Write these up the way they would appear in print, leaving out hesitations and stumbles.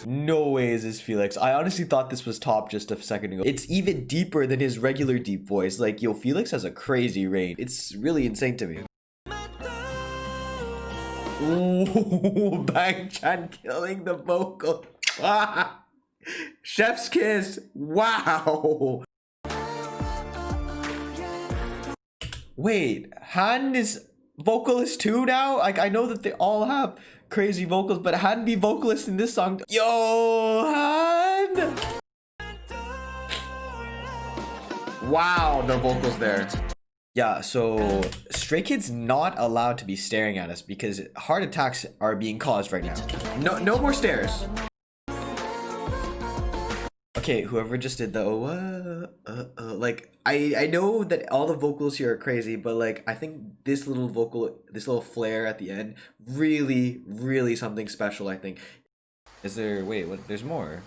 No way is this Felix. I honestly thought this was top just a second ago. It's even deeper than his regular deep voice. Like, yo, Felix has a crazy range. It's really insane to me. Ooh, Bang Chan killing the vocal. Chef's kiss. Wow. Wait, Han is vocalist too now? Like, I know that they all have crazy vocals, but Han be vocalist in this song. Yo, Han! Wow, the vocals there. Yeah, so Stray Kids not allowed to be staring at us because heart attacks are being caused right now. No more stares. Okay, whoever just did the like I know that all the vocals here are crazy, but like I think this little vocal, this little flare at the end, really something special. I think. Is there? Wait, what? There's more.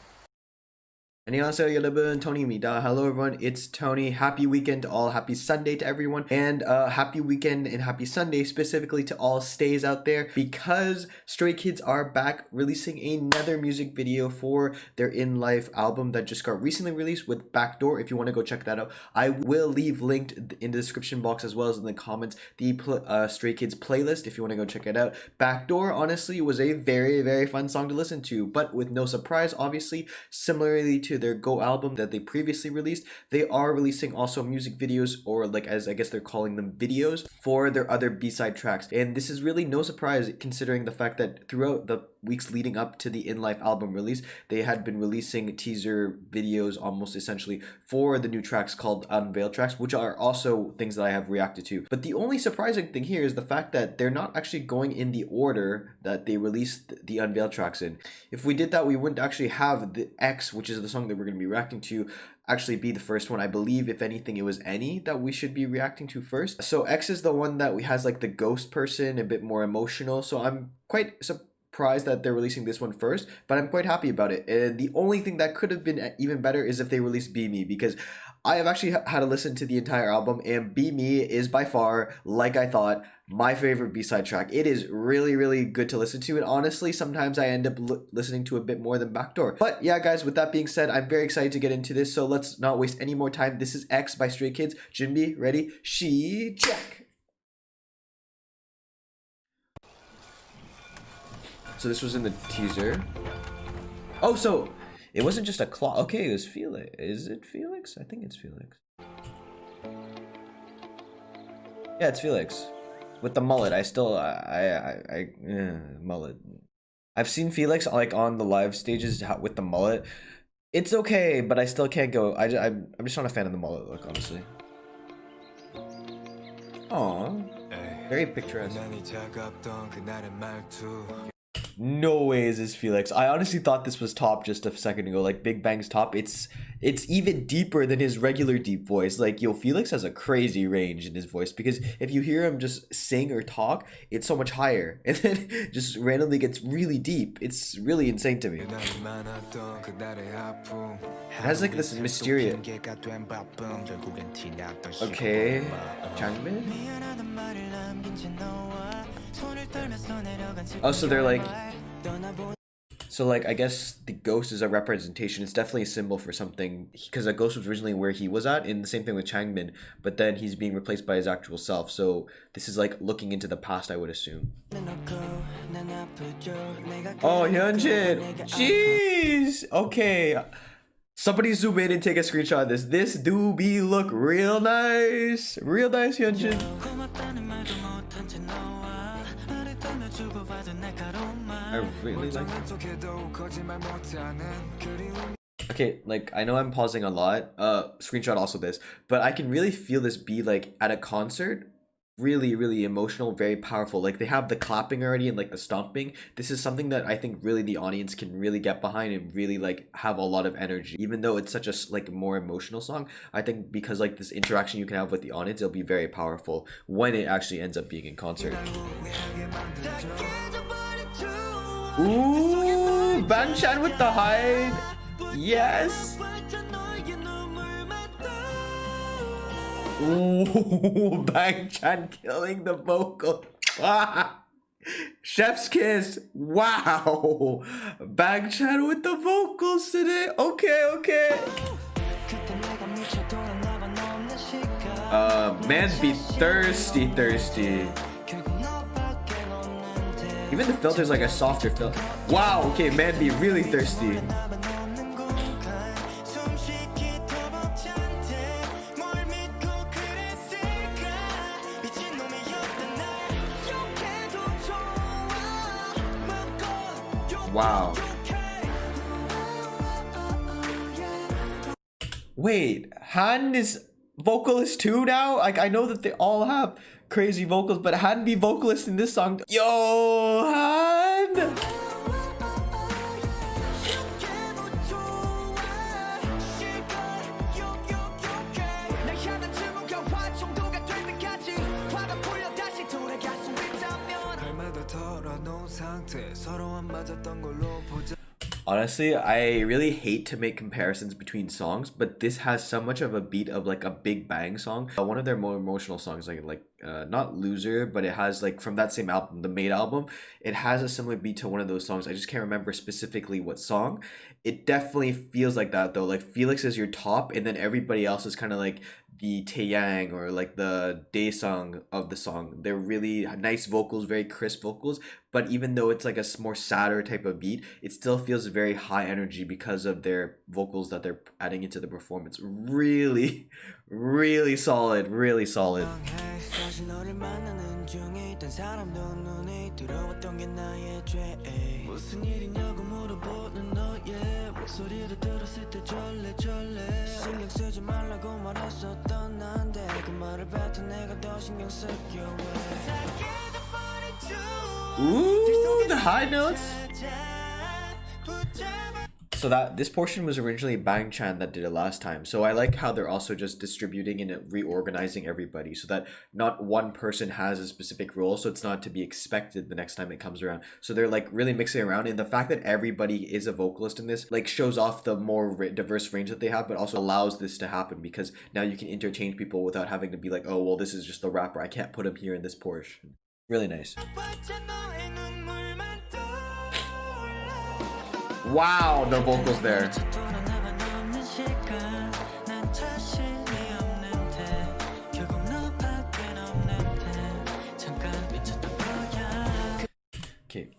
안녕하세요 여러분, Tony입니다. Hello everyone, it's Tony. Happy weekend to all. Happy Sunday to everyone. And happy weekend and happy Sunday specifically to all stays out there, because Stray Kids are back releasing another music video for their In Life album that just got recently released with Backdoor. If you want to go check that out, I will leave linked in the description box as well as in the comments the Stray Kids playlist if you want to go check it out. Backdoor honestly was a very fun song to listen to, but with no surprise, obviously, similarly to their Go album that they previously released, they are releasing also music videos, or like as I guess they're calling them, videos, for their other B-side tracks. And this is really no surprise considering the fact that throughout the weeks leading up to the In Life album release, they had been releasing teaser videos almost essentially for the new tracks called UNVEIL tracks, which are also things that I have reacted to. But the only surprising thing here is the fact that they're not actually going in the order that they released the UNVEIL tracks in. If we did that, we wouldn't actually have the X, which is the song that we're going to be reacting to, actually be the first one. I believe if anything it was Any that we should be reacting to first. So X is the one that has like the ghost person, a bit more emotional, so I'm quite surprised that they're releasing this one first, but I'm quite happy about it. And the only thing that could have been even better is if they released Be Me, because I have actually had to listen to the entire album, and Be Me is by far, like I thought, my favorite B-side track. It is really good to listen to, and honestly sometimes I end up listening to a bit more than Backdoor. But yeah guys, with that being said, I'm very excited to get into this, so let's not waste any more time. This is X by Stray Kids. Jinbi, ready? She check. So this was in the teaser. Oh, so it wasn't just a claw. Okay, it was Felix. Is it Felix? I think it's Felix. Yeah, it's Felix. With the mullet. Mullet. I've seen Felix like on the live stages with the mullet. It's okay, but I still can't go. I'm just not a fan of the mullet look, honestly. Aw. Very picturesque. No way is this Felix. I honestly thought this was top just a second ago, like Big Bang's top. It's even deeper than his regular deep voice. Like, yo, Felix has a crazy range in his voice, because if you hear him just sing or talk, it's so much higher, and then just randomly gets really deep. It's really insane to me. It has like this mysterious. Okay, Changmin. Oh, so they're like, I guess the ghost is a representation. It's definitely a symbol for something, because a ghost was originally where he was at, and the same thing with Changmin, but then he's being replaced by his actual self. So this is like looking into the past, I would assume. Oh, Hyunjin, jeez. Okay, somebody zoom in and take a screenshot of this. This do be look real nice, Hyunjin. I really like it. Okay, like I know I'm pausing a lot. Screenshot also this, but I can really feel this be like at a concert. Really emotional, very powerful. Like they have the clapping already and like the stomping. This is something that I think really the audience can really get behind and really like have a lot of energy. Even though it's such a like more emotional song, I think because like this interaction you can have with the audience, it'll be very powerful when it actually ends up being in concert. Ooh, Bang Chan with the hide. Yes. Ooh, Bang Chan killing the vocal. Chef's kiss. Wow. Bangchan with the vocals today. Okay, okay. Man be thirsty. Even the filter's like a softer filter. Wow, okay, man be really thirsty. Wow. Wait, Han is vocalist too now? Like, I know that they all have crazy vocals, but Han be vocalist in this song. Yo, Han! Honestly, I really hate to make comparisons between songs, but this has so much of a beat of like a Big Bang song. One of their more emotional songs, not Loser, but it has like from that same album, the Made album, it has a similar beat to one of those songs. I just can't remember specifically what song. It definitely feels like that though. Like Felix is your top, and then everybody else is kind of like the Taeyang or like the Day song of the song. They're really nice vocals, very crisp vocals, but even though it's like a more sadder type of beat, it still feels very high energy because of their vocals that they're adding into the performance. Really, really solid, really solid. Ooh, the high notes. So that this portion was originally Bangchan that did it last time. So I like how they're also just distributing and reorganizing everybody so that not one person has a specific role. So it's not to be expected the next time it comes around. So they're like really mixing around, and the fact that everybody is a vocalist in this like shows off the more diverse range that they have, but also allows this to happen because now you can interchange people without having to be like, oh, well, this is just the rapper. I can't put him here in this portion. Really nice. Wow, the vocals there. Okay,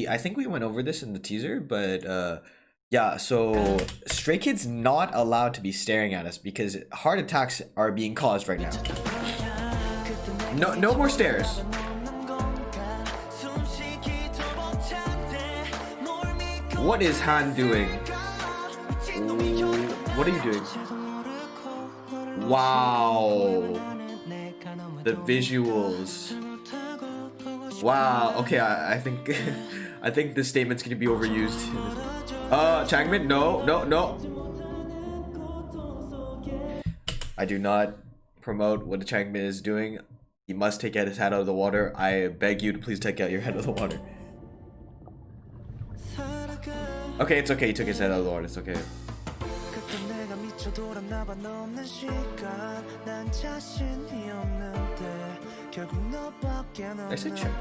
I think we went over this in the teaser, but yeah, so Stray Kids not allowed to be staring at us because heart attacks are being caused right now. No more stares. What is Han doing? What are you doing? Wow. The visuals. Wow. Okay, I think I think this statement's gonna be overused. Changmin, no. I do not promote what Changmin is doing. He must take his head out of the water. I beg you to please take out your head out of the water. Okay, it's okay. He took his head out of the water. It's okay. I said check.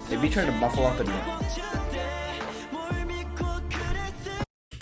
Maybe trying to muffle up the noise.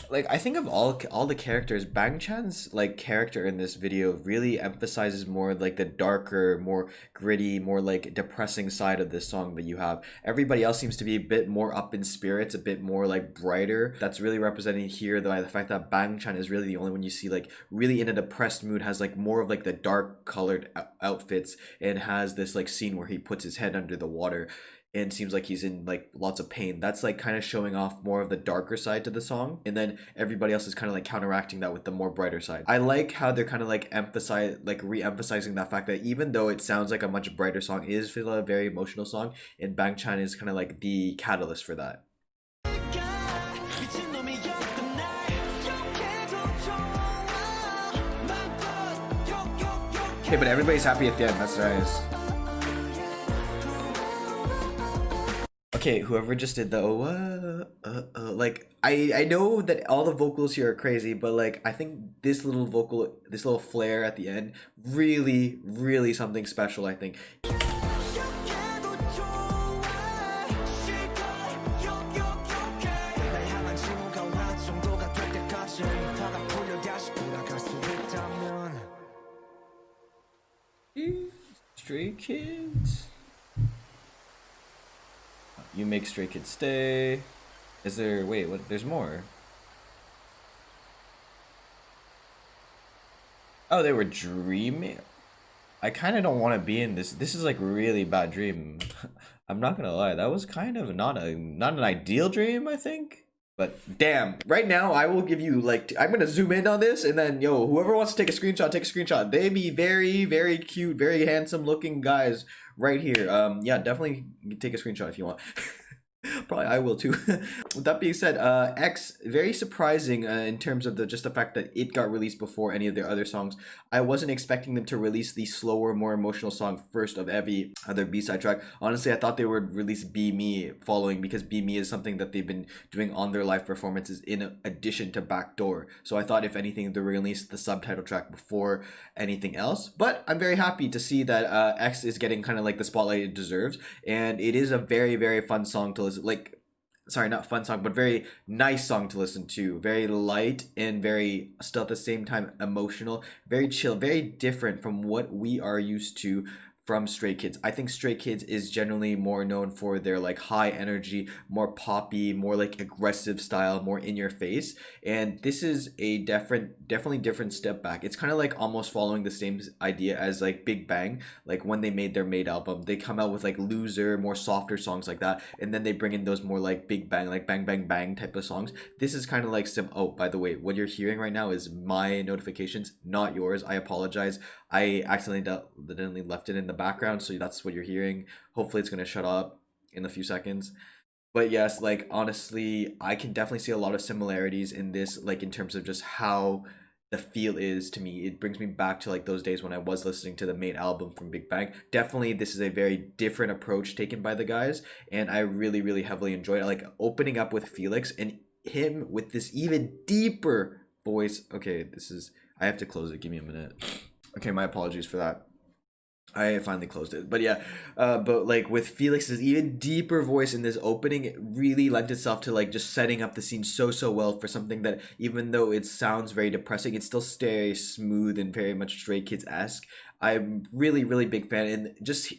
Like, I think of all the characters, Bangchan's like character in this video really emphasizes more like the darker, more gritty, more like depressing side of this song that you have. Everybody else seems to be a bit more up in spirits, a bit more like brighter. That's really represented here by the fact that Bangchan is really the only one you see like really in a depressed mood, has like more of like the dark colored outfits, and has this like scene where he puts his head under the water and seems like he's in like lots of pain. That's like kind of showing off more of the darker side to the song, and then everybody else is kind of like counteracting that with the more brighter side. I like how they're kind of like re-emphasizing that fact that even though it sounds like a much brighter song, it is still a very emotional song, and Bangchan is kind of like the catalyst for that. Okay, but everybody's happy at the end. That's nice. Okay, whoever just did the like I know that all the vocals here are crazy, but like I think this little flare at the end, really something special. I think. Stray Kids. You make Stray Kids stay. Is there, wait, what? There's more. Oh, they were dreaming. I kind of don't want to be in this. This is like really bad dream. I'm not gonna lie. That was kind of not an ideal dream, I think. But damn, right now I will give you like I'm gonna zoom in on this, and then yo, whoever wants to take a screenshot, take a screenshot. They be very cute, very handsome looking guys right here. Yeah, definitely take a screenshot if you want. Probably I will too. With that being said, X, very surprising in terms of the fact that it got released before any of their other songs. I wasn't expecting them to release the slower, more emotional song first of every other B-side track. Honestly, I thought they would release Be Me following, because Be Me is something that they've been doing on their live performances in addition to Backdoor. So I thought if anything they released the subtitle track before anything else. But I'm very happy to see that X is getting kind of like the spotlight it deserves, and it is a very fun song to listen. Like, sorry, not fun song, but very nice song to listen to. Very light and very still at the same time emotional. Very chill, very different from what we are used to from Stray Kids. I think Stray Kids is generally more known for their like high energy, more poppy, more like aggressive style, more in your face. And this is a definitely different step back. It's kind of like almost following the same idea as like Big Bang. Like when they made their Made album, they come out with like Loser, more softer songs like that, and then they bring in those more like Big Bang, like Bang Bang Bang type of songs. This is kind of like oh, by the way, what you're hearing right now is my notifications, not yours. I apologize. I accidentally left it in the background, so that's what you're hearing. Hopefully it's gonna shut up in a few seconds. But yes, like honestly, I can definitely see a lot of similarities in this, like in terms of just how the feel is to me. It brings me back to like those days when I was listening to the main album from Big Bang. Definitely this is a very different approach taken by the guys, and I really heavily enjoyed it. Like opening up with Felix and him with this even deeper voice. Okay, this is, I have to close it. Give me a minute. Okay, my apologies for that. I finally closed it. But yeah, but like with Felix's even deeper voice in this opening, it really lent itself to like just setting up the scene so well for something that, even though it sounds very depressing, it still stays smooth and very much Stray Kids-esque. I'm really big fan, and just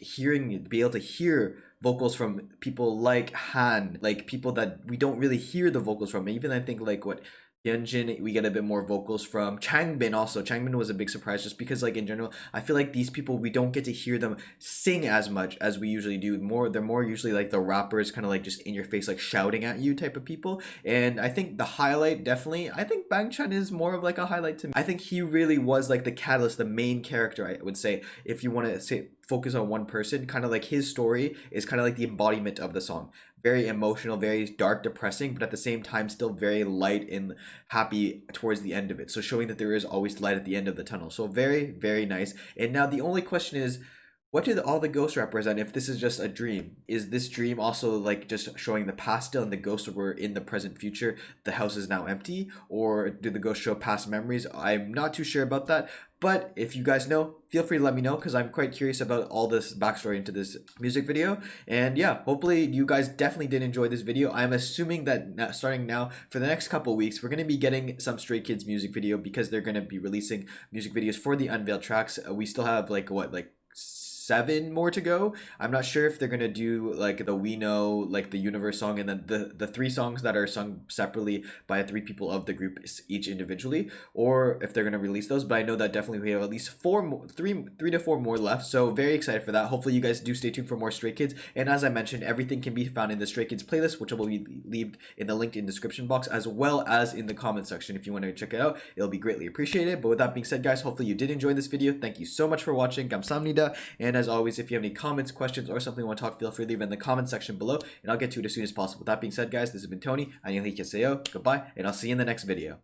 be able to hear vocals from people like Han, like people that we don't really hear the vocals from. Even I think like what Hyunjin, we get a bit more vocals from. Changbin also. Changbin was a big surprise just because like in general, I feel like these people, we don't get to hear them sing as much as we usually do. They're more usually like the rappers, kind of like just in your face, like shouting at you type of people. And I think the highlight, definitely, I think Bang Chan is more of like a highlight to me. I think he really was like the catalyst, the main character, I would say, if you want to say focus on one person. Kind of like his story is kind of like the embodiment of the song. Very emotional, very dark, depressing, but at the same time still very light and happy towards the end of it. So showing that there is always light at the end of the tunnel. So very nice. And now the only question is, what do all the ghosts represent if this is just a dream? Is this dream also like just showing the past still and the ghosts were in the present future? The house is now empty? Or do the ghosts show past memories? I'm not too sure about that. But if you guys know, feel free to let me know, because I'm quite curious about all this backstory into this music video. And yeah, hopefully you guys definitely did enjoy this video. I'm assuming that starting now for the next couple weeks, we're going to be getting some Stray Kids music video, because they're going to be releasing music videos for the UNVEIL tracks. We still have like what, like 7 more to go. I'm not sure if they're gonna do like the We Know, like the Universe song, and then the 3 songs that are sung separately by 3 people of the group each individually, or if they're gonna release those. But I know that definitely we have at least 3 to 4 more left, so very excited for that. Hopefully you guys do stay tuned for more Stray Kids, and as I mentioned, everything can be found in the Stray Kids playlist, which will be leaved in the link in the description box, as well as in the comment section. If you want to check it out, it'll be greatly appreciated. But with that being said, guys, hopefully you did enjoy this video. Thank you so much for watching. Kamsahamnida. And as always, if you have any comments, questions, or something you want to talk, feel free to leave it in the comment section below, and I'll get to it as soon as possible. With that being said, guys, this has been Tony. 안녕히 계세요. Goodbye, and I'll see you in the next video.